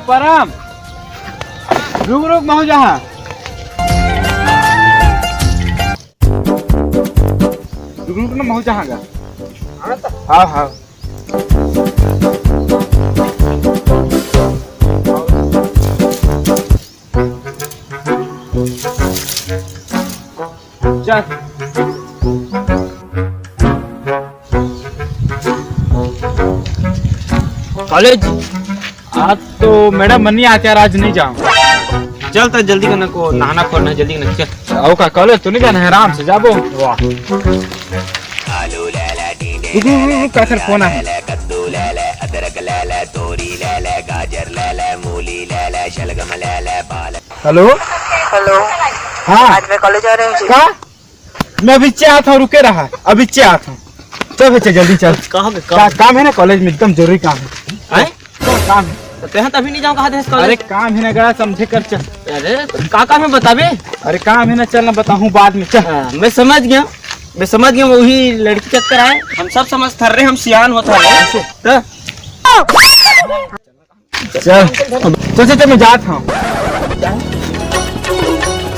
परम रुक रुक महू जहाँ रुक रुक ना महू जहाँ का हाँ हाँ चल कॉलेज आज तो मैडम मनी आते यार, आज नहीं जाऊँ। चल तो जल्दी करना को नहाना खोलना जल्दी करना चल। आओ का कॉलेज तो नहीं जाना है, आराम से जाबो। वाह का सर फोन है। हेलो हेलो हाँ आज मैं कॉलेज आ रहा हूँ। का मैं अभी आता हूँ, रुके रहा अभी आता हूँ। चल बच्चे जल्दी चल। कहाँ काम है ना कॉलेज में, एकदम जरूरी काम है। काम है तभी नहीं जाऊँ कहा था। अरे काम है ना गड़ा, समझे कर चल। अरे का काम है बताबे। अरे काम है ना, चल ना बताऊँ बाद में चल। मैं समझ गया वही लड़की चक्कर आए, हम सब समझ थर रहे, हम सियान होता है चल चल चल मैं जाता हूँ।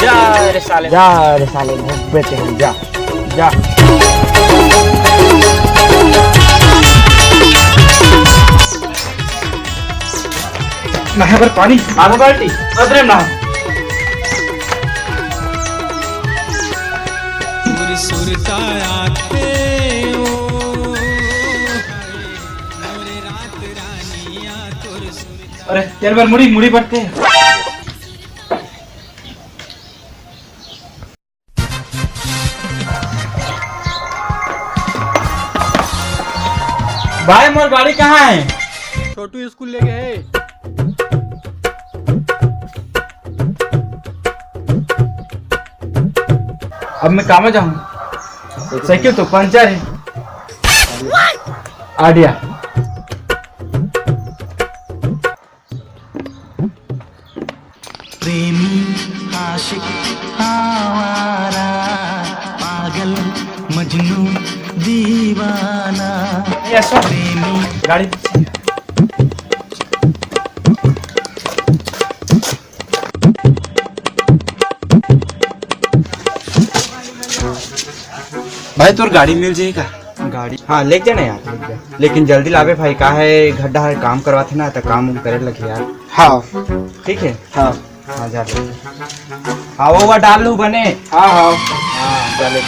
जा रे साले बेटे हैं, जा जा। नहा पर पानी आधा बाल्टी अदरे ना। अरे तेल बार मुड़ी मुड़ी पड़ते भाई। मोर गाड़ी कहाँ है? छोटू स्कूल ले गए। अब मैं काम जाऊँ, साइकिल तो पंचर है। आडिया प्रेमी आशिक आवारा पागल मजनू दीवाना प्रेमी गाड़ी भाई तोर गाड़ी मिल जाएगा? गाड़ी हाँ ले जाना यार, लेकिन जल्दी लावे भाई। का है गड्ढा है, काम करवाते ना तो काम करे लगे यार। हाँ ठीक है हाँ हाँ जा। हाँ वो डाल लू बने। हाँ हाँ हाँ चले।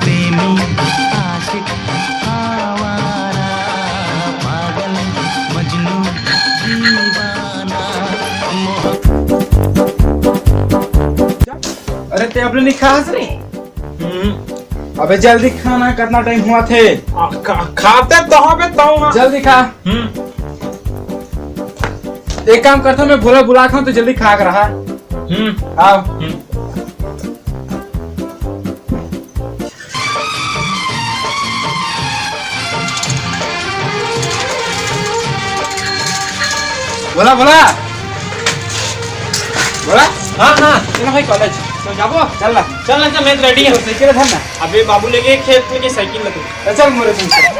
प्रेमी आशिक आवारा पागल मजनू दीवाना। अरे ते अपने नहीं खा रही? अबे जल्दी खाना, कितना टाइम हुआ थे? खाते तो जल्दी खा। एक काम करता हूँ, मैं भोला बुला खाऊं तो जल्दी खा कर रहा। आओ बोला बोला बोला। हाँ हाँ चलो भाई कॉलेज तो जाबो। चल ना चल ना मैं रेडी है। साइकिल धर ना। अबे बाबू लेके खेत लेके साइकिल लगे। चल मोरे तुम चल।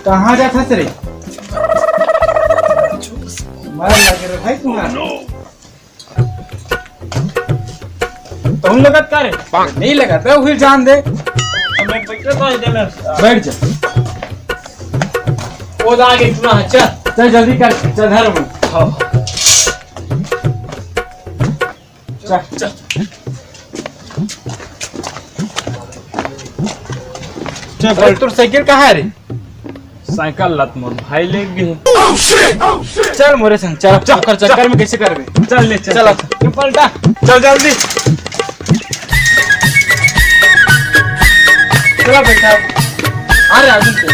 कहाँ जाता तेरे? मर लगे रे भाई तुम्हारा। तो उन लगत करे नहीं लगत है फिर जान दे बैठ जा वो आगे इतना चल चल जल्दी कर चल धर में चल चल तोर साइकिल कहाँ है रे साइकिल लत मोर भाई ले गए चल मोरे संग चल चक्कर चक्कर में कैसे करबे चल ले चल तू पलटा चल जल्दी चला बैठा आ रहा अर्जुन को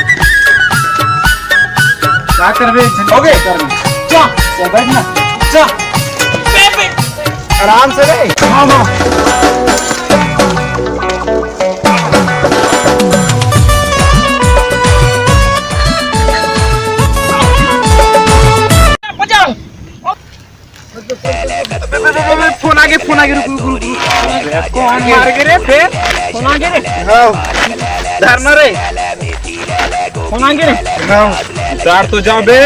क्या करबे हो गए चल बैठना चल आराम से रे। हाँ हाँ फोन आगे रुक कौन मार के रे फिर फोन आगे रे धरना रे फोन आगे रे यार तो जा बे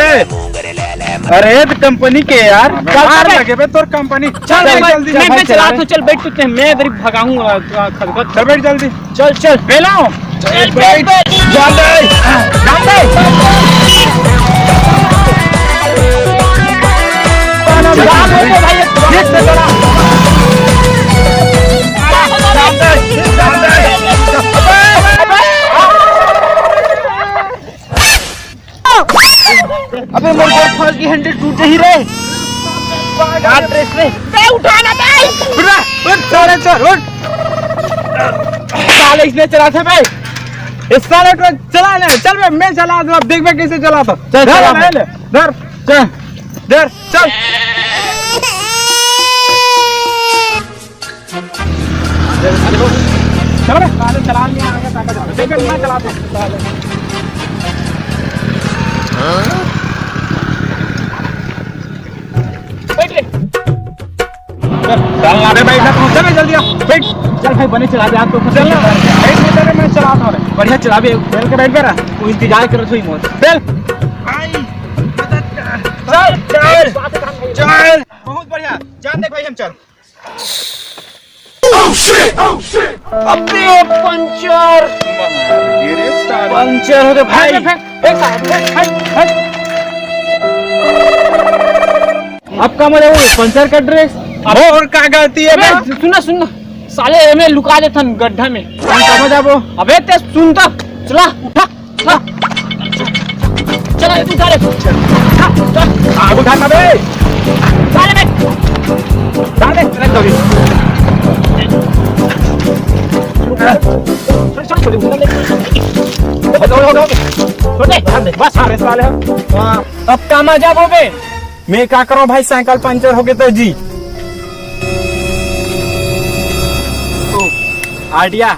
अरे तो कंपनी के यार मार लगे बे तोर कंपनी चल जल्दी मैं चला तो चल बैठ तू मैं इधर भगाऊंगा खदखद चल बैठ जल्दी चल बेलाओ चल बैठ जल्दी अबे मोर फर्स्ट की हैंडल टूट ही रे यार ड्रेस रे बे उठाना बे उठ चल चल उठ साले इसने चला था बे इस साले ट्रक चला ले चल बे मैं चला दूं अब देख बे कैसे चलाता चल, धर चला ले धर चल धर चल चल बे साले चला लिया आगे ताका जा देख मैं चलाता हूं बैठ ले चल अरे बैठ तू चल जल्दी आ बैठ चल भाई बने चला दे आप तो चल ना बैठ नहीं तेरे मैं चलाता हूं बढ़िया चला बे चल के बैठ बेरा कोई इंतजार कर रही मोर चल चल चल बहुत बढ़िया जान देख भाई हम चल अबे पंचर पंचर हो गए भाई एक साथ अब का मजा वो पंचर का ड्रेस अब और क्या गलती है अबे सुनना साले में लुका दे थन गड्ढा में समझ आबो अबे ते सुन तो चला उठा चला तू सारे चल आग उठाना बे साले में डाल दे रख दो बस सारे साले अब का मजा वो बे मैं क्या करूं भाई साइकिल पंचर हो गए तो जी आइडिया